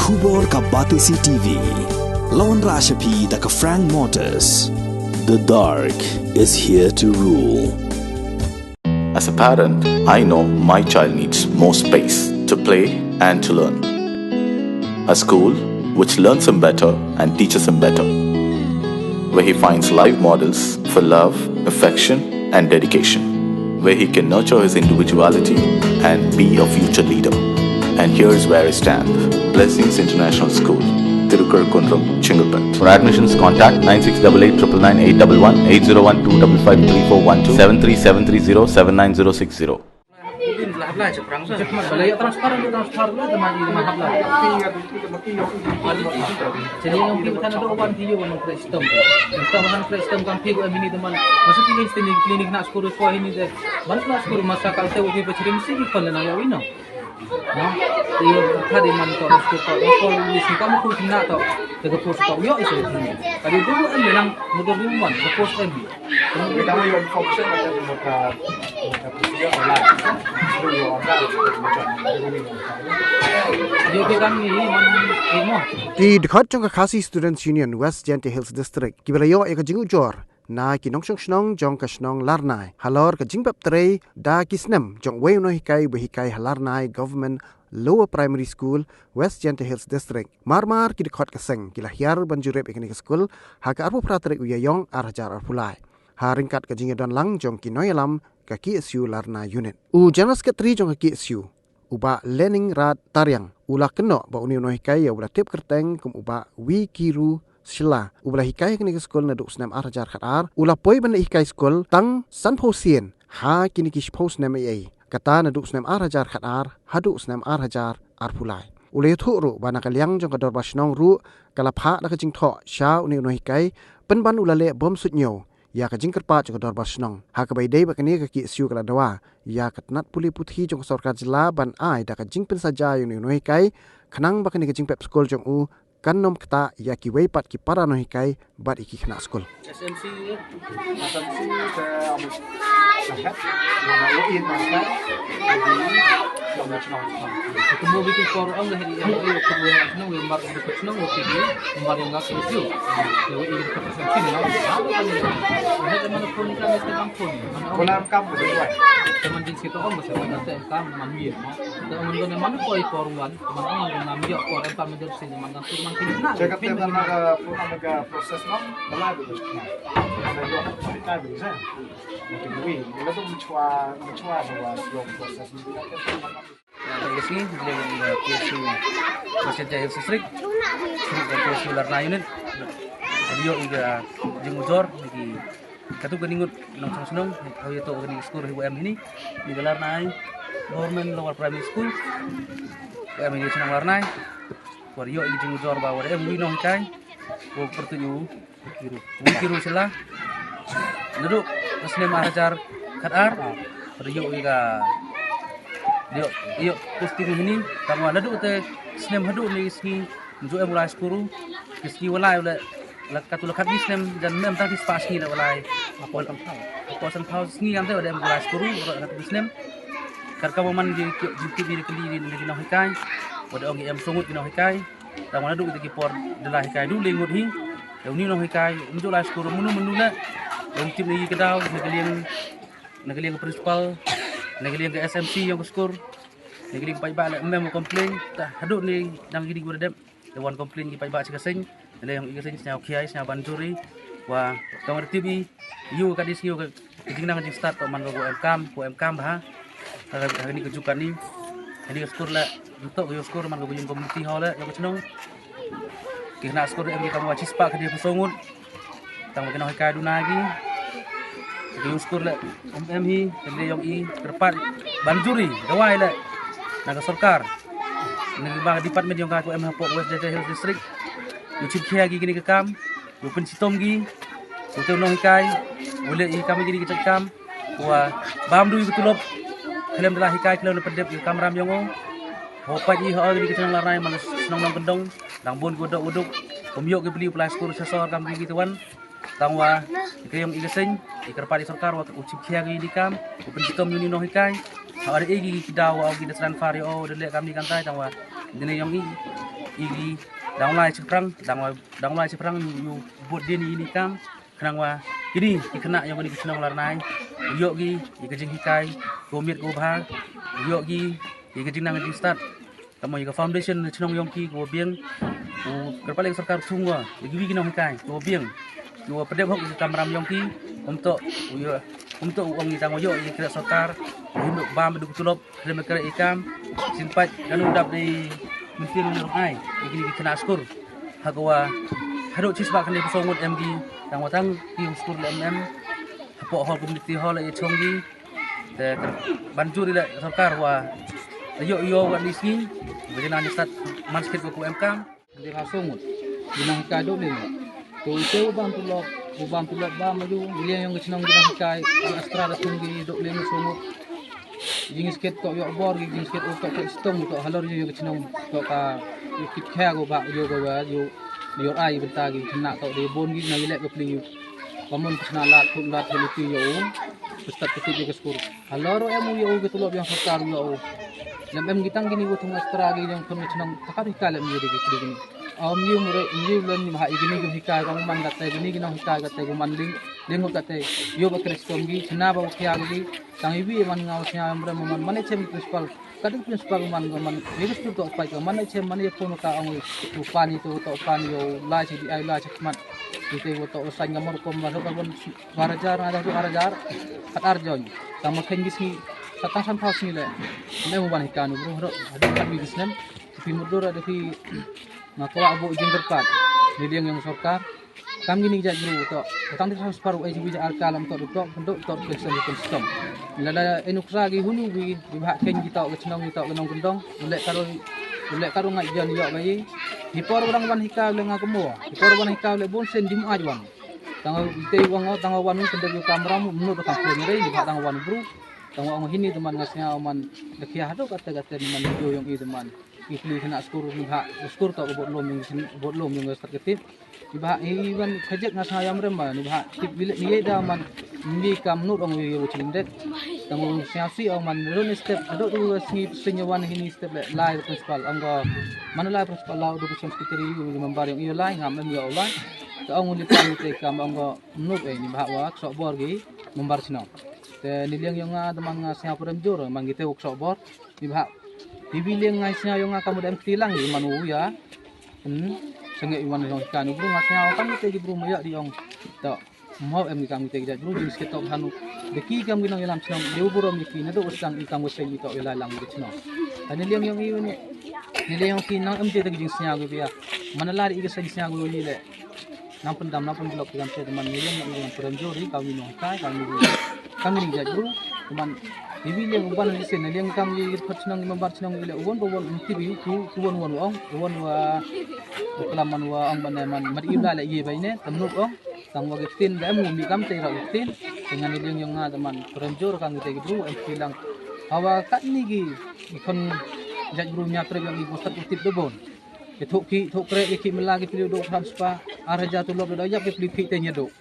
Khubor ka Batisi TV. Lawan Rashapi da ka Frank Motors. The dark is here to rule. As a parent, I know my child needs more space to play and to learn. A school which learns him better and teaches him better, where he finds live models for love, affection and dedication, where he can nurture his individuality and be a future leader. And here's where I stand. Blessings International School, Tirukurakkundram, Chengalpet. For admissions, contact 9688999811 8012553412 73730 Jadi yang kita kan ada obat video yang kristem. Kita kristem kan video ini teman. Masuk klinik nak skor sekolah ini deh. Mana nak skor masa kalau saya uji bercerita mesti kita nak yang ini. Nah, ini tadi mantu skor kalau ini kamu pun nak tahu. Jaga post tahu yo itu. Kalau dulu memang mudah diumuman, post lagi. Kita mau yang fokus pada muka online. Di dekat jangka kasih Students Union West Jante Hills District, kibalayo eka jingu jor na kinong snong jangka snong larnai halor ka jingbap trei da kisnem jang wei no hikai behikai halarnai government Lower Primary School West Jante Hills District marmar ki dekat keseng kila hiar banjurep ekni school haka arpu pratrek uyayong arjar arpulai haringkat ka jinga don lang jong kinoyalam ka KSU larna unit u General Secretary jong ka KSU uba learning rat taryang ula keno ba uni no hikai ya ula tip kerteng kum uba wi kiru sila ula hikai kini ke skol na duk snam arjar khatar ula poi ban hikai skol tang san posien ha kini ki pos nam ai kata na duk snam arjar khatar hadu snam arjar arpulai ule thuru bana kalyang jong ka dor basnong ru kalapha da ka jing tho sha uni no hikai pen ban ula le bom sut nyo ya ka jing kerpa jong ka dor basnong ha ka bai dei ba kini ka ki siu kala dawa ya katnat puli puthi jong sarkar jila ban ai da ka jing pen saja uni no hikai khanang ba kini ka jing pep skol jong u kanom kata ya ki wei pat ki para no hikai bat iki khna skol SMC ke sehat nama uin maka jadi nasional Ketemu bikin forum lah hari ini kedua senang lembar dekat senang waktu ini lembar yang nggak setuju. Jadi ini dekat SMC ni lah. Apa kan ini? Ada mana pun kan mesti kampung. kolam kamu sesuai Teman jenis kita orang mesti ada TMK mandir. Teman mana mana koi forum kan. Teman orang yang ngambil forum kan menjadi sini mana teman kita nak. saya kata naga proses nom berlalu ada dua kita bisa mungkin ini itu mencuat bahwa sebelum proses ini Dari sini dia KSU West Jahil District KSU Larna Unit dia juga jengujor lagi katu geningut nong senong kalau itu gening skor UM ini di Larna Government Lower Primary School UM ini senang Larna wario ini jengujor bawa dia mui nong kai wo pertuju kiru sila duduk asnem arajar khatar wario juga Iyo pasti ini kamu ada tu te snem hadu ni ski menjual mulai skuru ski walai le katu lekat ni snem dan mem tadi spas ni le walai apa sampau ski yang tu ada mulai skuru katu snem kar kamu man di keli di nak hikai ada orang yang sungut di nak hikai dan mana tu kita kipor adalah hikai dulu lingut hi yang ni nak hikai menjual skuru menu le yang tim ni kedau negeri yang principal negeri yang ke SMC yang skor negeri yang paiba mem komplain tak haduk ni nang gidi gua dem dewan komplain ki paiba sikasing le yang ikasing snya kiai snya banjuri wa kamar TV yu kadis yu ke nang jing start man go MKM ha hari ni kejukan ni ini skor la untuk yo skor man go jing community hall la yo chnong ki na skor em kita wacis pak ke dia pesongut tang kena kai duna lagi Yung skor le MM hi tende yung i terpat banjuri dawai le naga sarkar nagi bang department yung ka ko MH West Jante Hills District yung chipkhe gi gini ka kam yung pensitom gi so no hikai boleh i kami gini kita kam wa bam du betulop klem dalah hikai klem pedep yung kamram yung hopat i ho gini kita larnai man senong nong gendong dang bon godok uduk pemyok gi beli plus skor sesor kam gi tuan tangwa ikayong igasing ikarpadi sarkar wa uchip khia gi dikam upen sitom yuni no hikai ada egi kidaw au gi dasran fari o dele kami kantai tangwa Dene yang igi downline seperang yu buat dini ini kam kenang wa ini kena yang ini kenang larnai yo gi ikajing hikai gomit go bha yo gi ikajing nang di start kamu juga foundation chenong yongki go bieng kerpaling sarkar tungwa igi kinong hikai go bieng yo pedem hok kamram yongki untuk uang kita ngoyo ini kira sarkar untuk bam duk tulop kira kira ikam simpat dan udap di mesti ai ini kena skor hagwa haduk cisba kan di pesongut MD tang watang di skor MM hapo hol community hall e chonggi te banjur ila sarkar wa yo wa disi bejana ni stat mansket ko MK di hasongut dinang kado ni to itu bang tulok ba maju biliang yang kesenang dinang kai astra da tunggi dok lemu songut jing sket ko yo bor jing sket ko stom ko halor yo kesenang ko ka kit kha go ba yo go wa yo ai benta gi kena ko de bon gi na lek ko pli pamun kesana lat pun lat heliti yo pusat ketik ke skor halor emu yo ke tulok yang sarkar yo lem gitang gini go tung astra gi yang kon kesenang takar hikale mi de gini yu mure yu len ni bahai gini gum hikay kang man gatte gini gino hikay gatte gum man ling gatte yo ba kristom gi chna ba khya gi tang ibi man ngau nya amra man mane chem principal kadang principal man yegus tu to pai ka mane chem mane phone ka ang tu pani to pani yo la chi di ai la chakmat ite go to sang ngamor kom ba ka bon warajar ada tu warajar atar joy tama khen gis ni satang san phas ni le ne mo ban hikanu bro ro ada kan bi gisnem fi mudur ada fi nakwa abu izin berkat niliang yang sarkar kami ni jak guru to utang di separuh IGB jak alkalam to bentuk to pesen sistem lada enukra gi hulu gi dibahak ken kita ke cenong kita ke nong gendong lek karo ngak jan yo bayi dipor orang wan hika le ngakemo dipor wan hika le bon sen dim ajwan tangau ite wang tangau wan kendek yo kamera menurut kampung ni dibahak tangau wan bro tangau ang hini teman ngasnya man dekia hado kata-kata man yo yang i teman ikli kena skor ni ha skor to bot lom yang start ketip ni ba iban khajek ngas ayam remba ni ba tip bilik ni da man ni kam nut ong yo chindet tang siasi ong man ron step ado tu singi senyawan hini step lai principal anggo mana lai principal lau du chen secretary yu member yang iyo lai ngam em yo lai ta ong li pan te kam anggo nut ni ba wa sok bor gi member sino te niliang yang teman ngasnya purem jor manggite sok bor ni ba bibiling ngasnya yung kamu dem tilang di manu ya sengit iwan yang kan bro ngasnya kamu te bro maya di ong to mau em kami te ja bro jenis ketok hanu deki kami nang yalam senang deu bro mi kin do usang ikam weseng to ila lang di sino ani liang yang iwan ni liang kin nang em te jenis nya go ya mana lari ige senya go ni le nang pendam nang blok jam te teman liang yang perenjori kami nong kai kami ni ja bro teman bibiling uban ni sen liang kami persenang membar senang ile uban mesti bi ku uban ong uban wa kelaman wa ang banaman madibla la ye baine tamnuk ong tang wa gitin da mu mi kam te ra gitin dengan liang yang teman perenjor kang te bro em bilang hawa kat ni gi ikon jaj bro nya krep yang ibu sat utip dobon ke thok krep ki melagi pilih dok transpa araja tu lob da yap pilih ki te nyedok